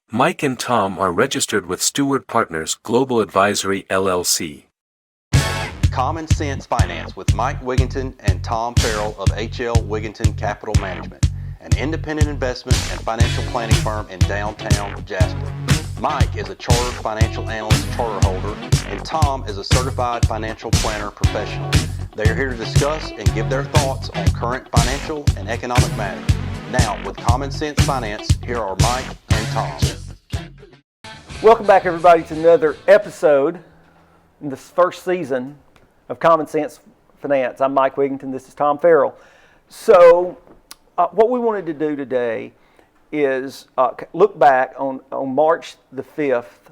Mike and Tom are registered with Stewart Partners Global Advisory LLC. Common Sense Finance with Mike Wiginton and Tom Farrell of HL Wiginton Capital Management, an independent investment and financial planning firm in downtown Jasper. Mike is a chartered financial analyst charter holder, and Tom is a certified financial planner professional. They are here to discuss and give their thoughts on current financial and economic matters. Now, with Common Sense Finance, here are Mike and Tom. Welcome back, everybody, to another episode in this first season of Common Sense Finance. I'm Mike Wiginton. This is Tom Farrell. So, what we wanted to do today is look back on March the 5th.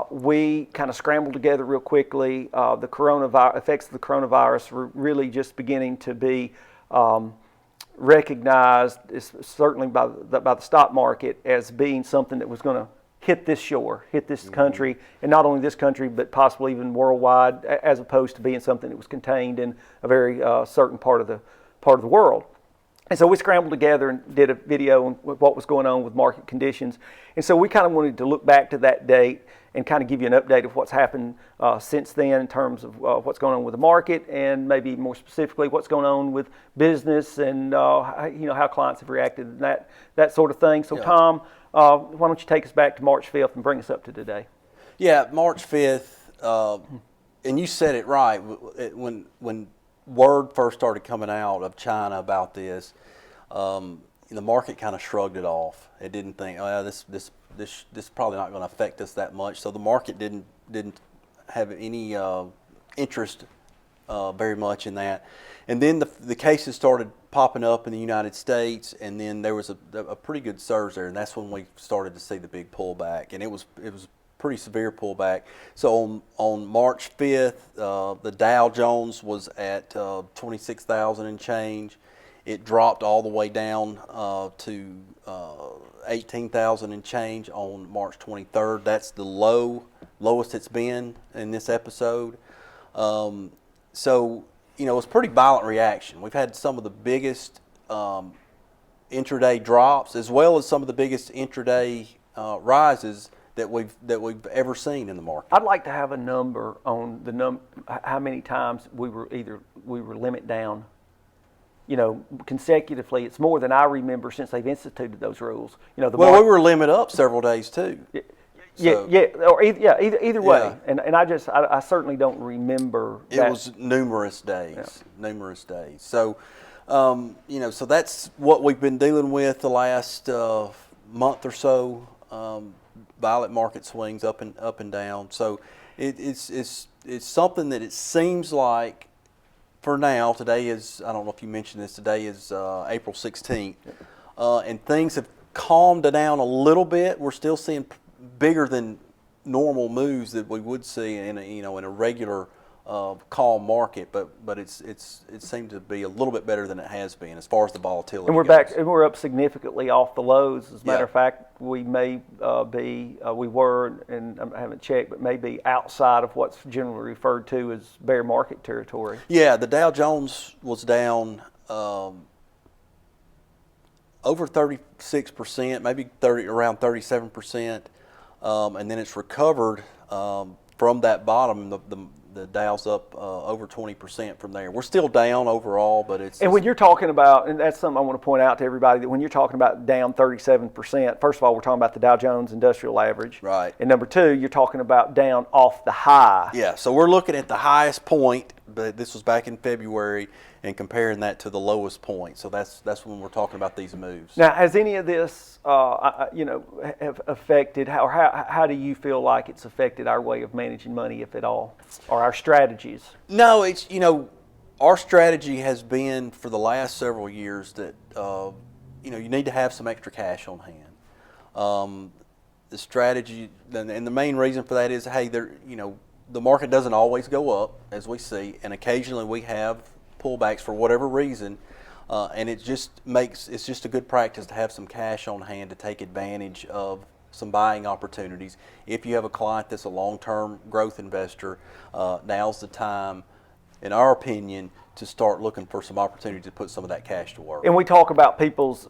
We kind of scrambled together real quickly. The coronavirus effects of the coronavirus were really just beginning to be recognized, certainly by the stock market, as being something that was going to hit this shore, hit this country, and not only this country, but possibly even worldwide, as opposed to being something that was contained in a very certain part of the world. And so we scrambled together and did a video on what was going on with market conditions. And so we kind of wanted to look back to that date and kind of give you an update of what's happened since then in terms of what's going on with the market, and maybe more specifically what's going on with business and how clients have reacted and that sort of thing. So, yeah. Tom, why don't you take us back to March 5th and bring us up to today? Yeah, March 5th, and you said it right. When word first started coming out of China about this, the market kind of shrugged it off. It didn't think, oh, yeah, this is probably not going to affect us that much. So the market didn't have any interest very much in that. And then the cases started popping up in the United States, and then there was a pretty good surge there, and that's when we started to see the big pullback, and it was pretty severe pullback. So on March 5th, the Dow Jones was at 26,000 and change. It dropped all the way down to 18,000 and change on March 23rd. That's the lowest it's been in this episode. So, it's a pretty violent reaction. We've had some of the biggest intraday drops, as well as some of the biggest intraday rises that we've ever seen in the market. I'd like to have a number on how many times we were limit down. Consecutively. It's more than I remember since they've instituted those rules. We were limit up several days too. Either way. Yeah. And I certainly don't remember. It was numerous days. So, so that's what we've been dealing with the last month or so. Violent market swings up and down. So it's something that it seems like. For now, today is, I don't know if you mentioned this, today is April 16th, and things have calmed down a little bit. We're still seeing bigger than normal moves that we would see in a regular calm market, but it seemed to be a little bit better than it has been as far as the volatility and we're goes. Back, and we're up significantly off the lows. As a matter of fact, we may we were, and I haven't checked, but maybe outside of what's generally referred to as bear market territory. Yeah, the Dow Jones was down over 36%, maybe around 37%, and then it's recovered from that bottom. The Dow's up over 20% from there. We're still down overall, but it's... And when you're talking about, and that's something I want to point out to everybody, that when you're talking about down 37%, first of all, we're talking about the Dow Jones Industrial Average. Right. And number two, you're talking about down off the high. Yeah, so we're looking at the highest point, but this was back in February, and comparing that to the lowest point. So that's when we're talking about these moves. Now, has any of this, have affected, how do you feel like it's affected our way of managing money, if at all, or our strategies? No, it's, our strategy has been for the last several years that, you need to have some extra cash on hand. The strategy, and the main reason for that is, hey, the market doesn't always go up, as we see, and occasionally we have pullbacks for whatever reason, and it's just a good practice to have some cash on hand to take advantage of some buying opportunities. If you have a client that's a long-term growth investor, now's the time, in our opinion, to start looking for some opportunity to put some of that cash to work. And we talk about people's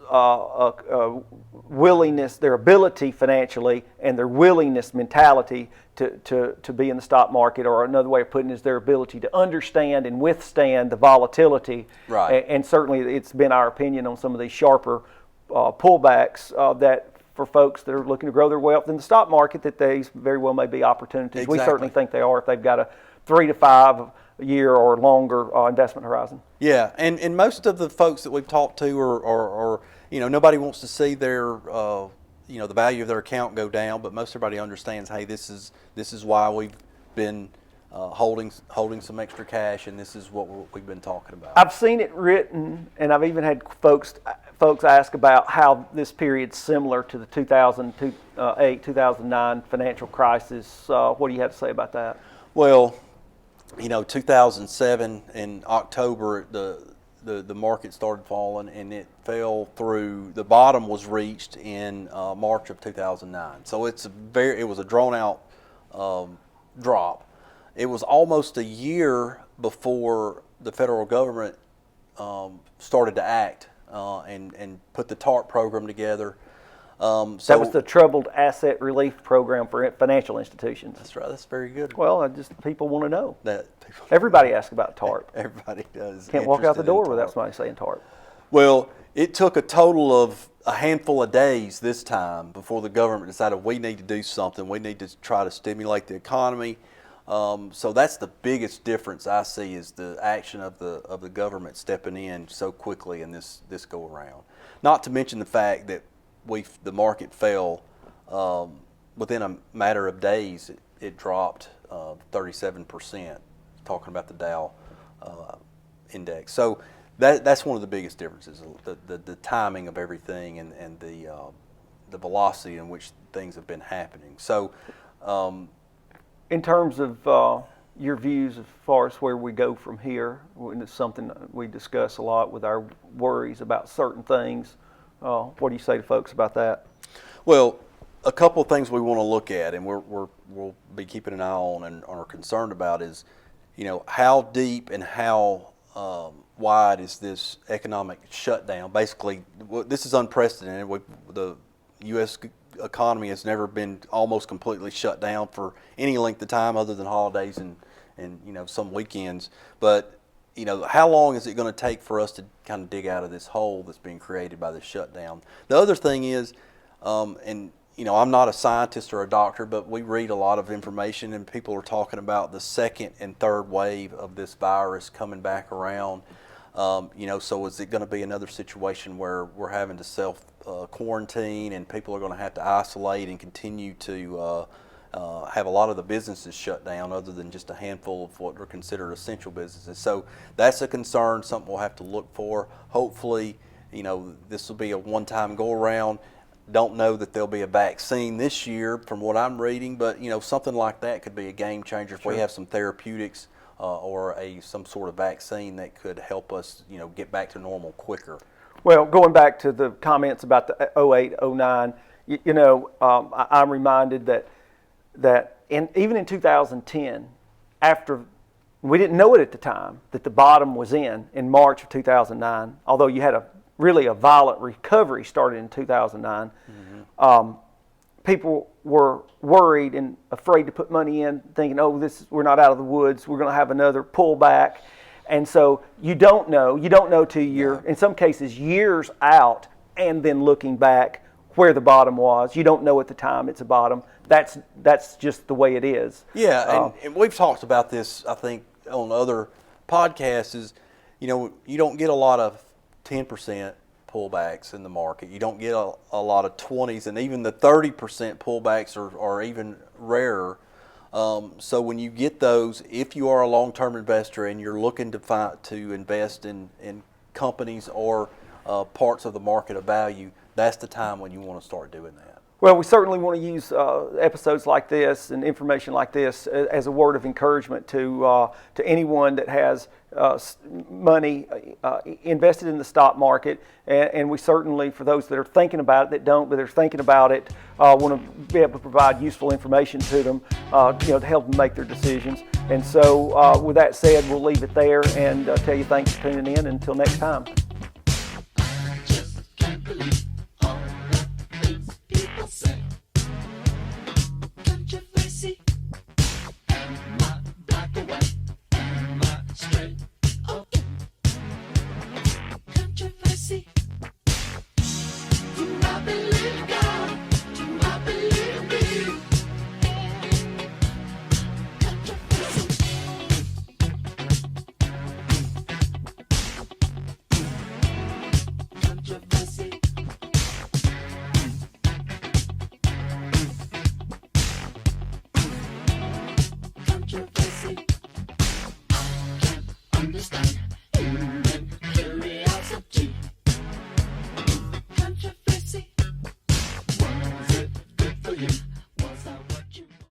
willingness, their ability financially, and their willingness mentality to be in the stock market, or another way of putting it is their ability to understand and withstand the volatility. Right. And certainly it's been our opinion on some of these sharper pullbacks that for folks that are looking to grow their wealth in the stock market, that these very well may be opportunities. Exactly. We certainly think they are if they've got a 3 to 5 year or longer investment horizon. Yeah, and most of the folks that we've talked to are nobody wants to see their the value of their account go down, but most everybody understands, hey, this is why we've been holding some extra cash, and this is what we've been talking about. I've seen it written, and I've even had folks ask about how this period's similar to the 2008, 2009 financial crisis. What do you have to say about that? Well, 2007 in October, the market started falling, and it fell through. The bottom was reached in March of 2009. So it was a drawn out drop. It was almost a year before the federal government started to act and put the TARP program together. That was the Troubled Asset Relief Program for financial institutions. That's right. That's very good. Well, people want to know. Everybody asks about TARP. Everybody does. Can't walk out the door without somebody saying TARP. Well, it took a total of a handful of days this time before the government decided we need to do something. We need to try to stimulate the economy. So that's the biggest difference I see, is the action of the government stepping in so quickly in this go around. Not to mention the fact that the market fell within a matter of days. It dropped 37%. Talking about the Dow index, so that's one of the biggest differences: the timing of everything and the velocity in which things have been happening. So, in terms of your views as far as where we go from here, and it's something that we discuss a lot with our worries about certain things. What do you say to folks about that? Well, a couple of things we want to look at, and we'll be keeping an eye on and are concerned about, is how deep and how wide is this economic shutdown? Basically, this is unprecedented. The U.S. economy has never been almost completely shut down for any length of time other than holidays and some weekends. But how long is it going to take for us to kind of dig out of this hole that's being created by this shutdown? The other thing is, I'm not a scientist or a doctor, but we read a lot of information, and people are talking about the second and third wave of this virus coming back around. So is it going to be another situation where we're having to self-quarantine and people are going to have to isolate and continue to have a lot of the businesses shut down other than just a handful of what are considered essential businesses? So that's a concern, something we'll have to look for. Hopefully, this will be a one-time go-around. Don't know that there'll be a vaccine this year from what I'm reading, but something like that could be a game changer if we have some therapeutics or some sort of vaccine that could help us get back to normal quicker. Well, going back to the comments about the 08, 09, I'm reminded that even in 2010, after we didn't know it at the time that the bottom was in March of 2009, although you had really a violent recovery started in 2009. Mm-hmm. People were worried and afraid to put money in, thinking, we're not out of the woods, we're going to have another pullback. And so you don't know till you're, in some cases, years out, and then looking back where the bottom was. You don't know at the time it's a bottom. That's just the way it is. Yeah, and we've talked about this, I think, on other podcasts, is, you don't get a lot of 10% pullbacks in the market. You don't get a lot of 20s, and even the 30% pullbacks are even rarer. So when you get those, if you are a long-term investor and you're looking to invest in companies or parts of the market of value, that's the time when you want to start doing that. Well, we certainly want to use episodes like this and information like this as a word of encouragement to anyone that has money invested in the stock market, and we certainly, for those that are thinking about it, that don't, but they're thinking about it, want to be able to provide useful information to them, to help them make their decisions. And so with that said, we'll leave it there and tell you thanks for tuning in. Until next time.